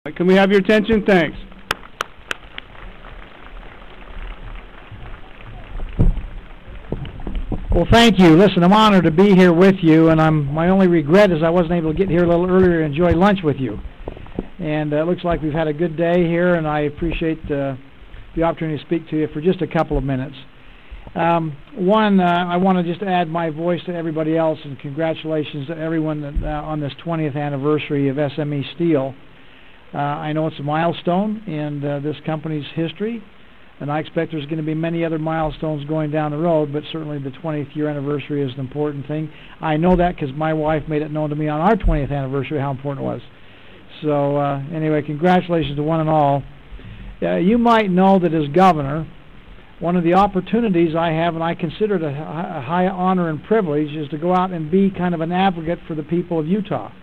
Can we have your attention? Thanks. Well, thank you. Listen, I'm honored to be here with you, and my only regret is I wasn't able to get here a little earlier and enjoy lunch with you. And it looks like we've had a good day here, and I appreciate the opportunity to speak to you for just a couple of minutes. I want to just add my voice to everybody else, and congratulations to everyone that, on this 20th anniversary of SME Steel. I know it's a milestone in this company's history, and I expect there's going to be many other milestones going down the road, but certainly the 20th year anniversary is an important thing. I know that because my wife made it known to me on our 20th anniversary how important it was. So anyway, congratulations to one and all. You might know that as governor, one of the opportunities I have, and I consider it a high honor and privilege, is to go out and be kind of an advocate for the people of Utah.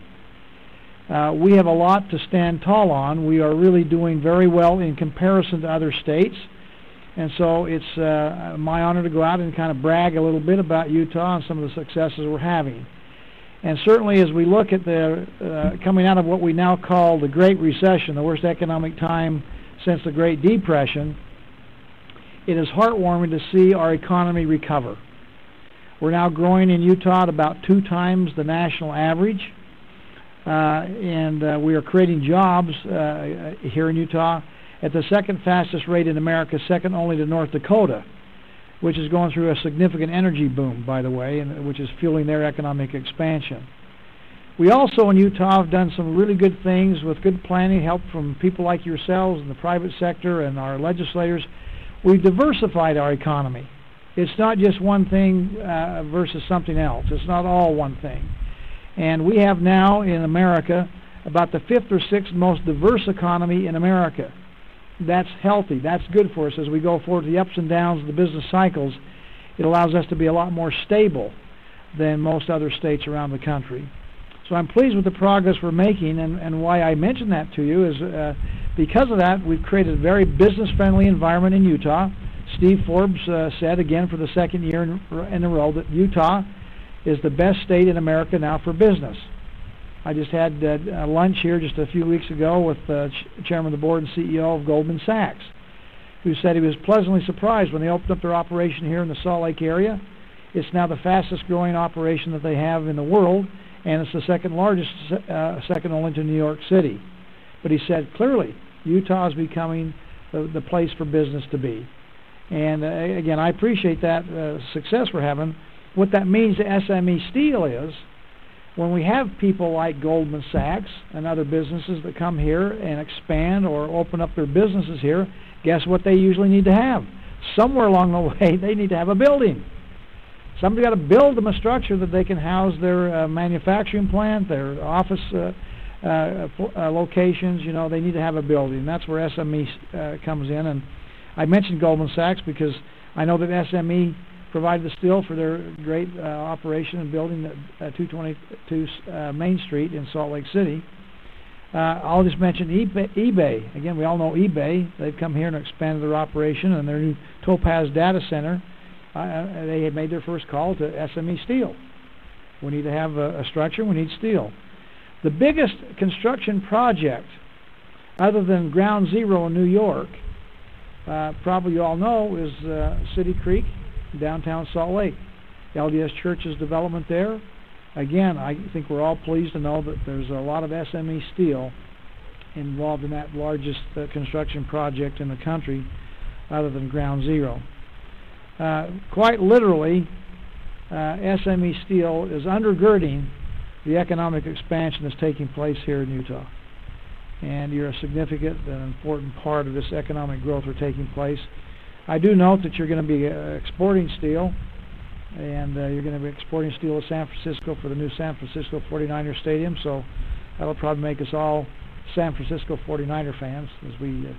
We have a lot to stand tall on. We are really doing very well in comparison to other states, and so it's my honor to go out and kind of brag a little bit about Utah and some of the successes we're having. And certainly as we look at the coming out of what we now call the Great Recession, the worst economic time since the Great Depression, it is heartwarming to see our economy recover. We're now growing in Utah at about 2 times the national average. And we are creating jobs here in Utah at the second fastest rate in America, second only to North Dakota, which is going through a significant energy boom, by the way, and which is fueling their economic expansion. We also in Utah have done some really good things with good planning, help from people like yourselves in the private sector and our legislators. We've diversified our economy. It's not just one thing versus something else. It's not all one thing. And we have now in America about the 5th or 6th most diverse economy in America. That's healthy. That's good for us as we go forward to the ups and downs of the business cycles. It allows us to be a lot more stable than most other states around the country. So I'm pleased with the progress we're making, and why I mention that to you is because of that, we've created a very business-friendly environment in Utah. Steve Forbes said again for the 2nd year in a row that Utah is the best state in America now for business. I just had lunch here just a few weeks ago with the chairman of the board and CEO of Goldman Sachs, who said he was pleasantly surprised when they opened up their operation here in the Salt Lake area. It's now the fastest growing operation that they have in the world, and it's the second largest, second only to New York City. But he said clearly Utah is becoming the place for business to be. And again, I appreciate that success we're having. What that means to SME Steel is when we have people like Goldman Sachs and other businesses that come here and expand or open up their businesses here, guess what they usually need to have? Somewhere along the way, they need to have a building. Somebody's got to build them a structure that they can house their manufacturing plant, their office locations. You know, they need to have a building. That's where SME comes in. And I mentioned Goldman Sachs because I know that SME provided the steel for their great operation and building at 222 Main Street in Salt Lake City. I'll just mention eBay. Again, we all know eBay. They've come here and expanded their operation, and their new Topaz data center, they had made their first call to SME Steel. We need to have a structure. We need steel. The biggest construction project, other than Ground Zero in New York, probably you all know, is City Creek, downtown Salt Lake. LDS Church's development there. Again, I think we're all pleased to know that there's a lot of SME Steel involved in that largest construction project in the country other than Ground Zero. Quite literally, SME Steel is undergirding the economic expansion that's taking place here in Utah. And you're a significant and important part of this economic growth that's taking place. I do note that you're going to be exporting steel, and you're going to be exporting steel to San Francisco for the new San Francisco 49er Stadium, so that'll probably make us all San Francisco 49er fans as we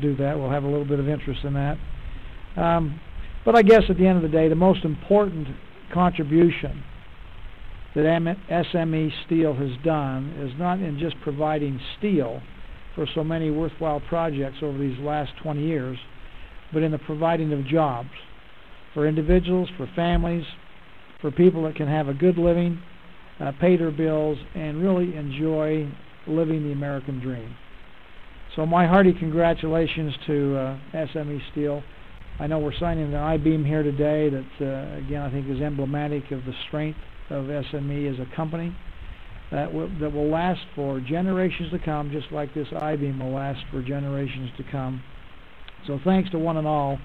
do that. We'll have a little bit of interest in that. But I guess at the end of the day, the most important contribution that SME Steel has done is not in just providing steel for so many worthwhile projects over these last 20 years, but in the providing of jobs for individuals, for families, for people that can have a good living, pay their bills, and really enjoy living the American dream. So my hearty congratulations to SME Steel. I know we're signing an I-beam here today that, again, I think is emblematic of the strength of SME as a company that will last for generations to come, just like this I-beam will last for generations to come. So thanks to one and all.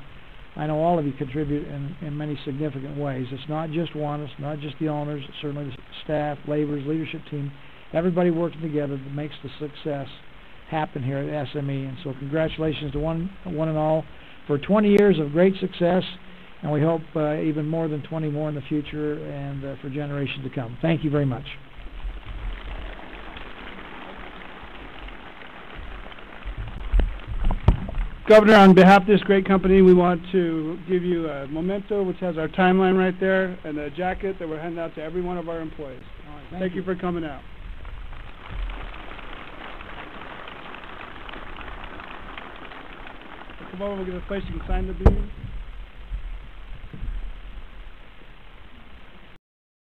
I know all of you contribute in many significant ways. It's not just one, it's not just the owners, it's certainly the staff, laborers, leadership team, everybody working together that makes the success happen here at SME. And so congratulations to one and all for 20 years of great success, and we hope even more than 20 more in the future and for generations to come. Thank you very much. Governor, on behalf of this great company, we want to give you a memento, which has our timeline right there, and a jacket that we're handing out to every one of our employees. All right, Thank you for coming out. Come over, we'll get a place you can sign the beam.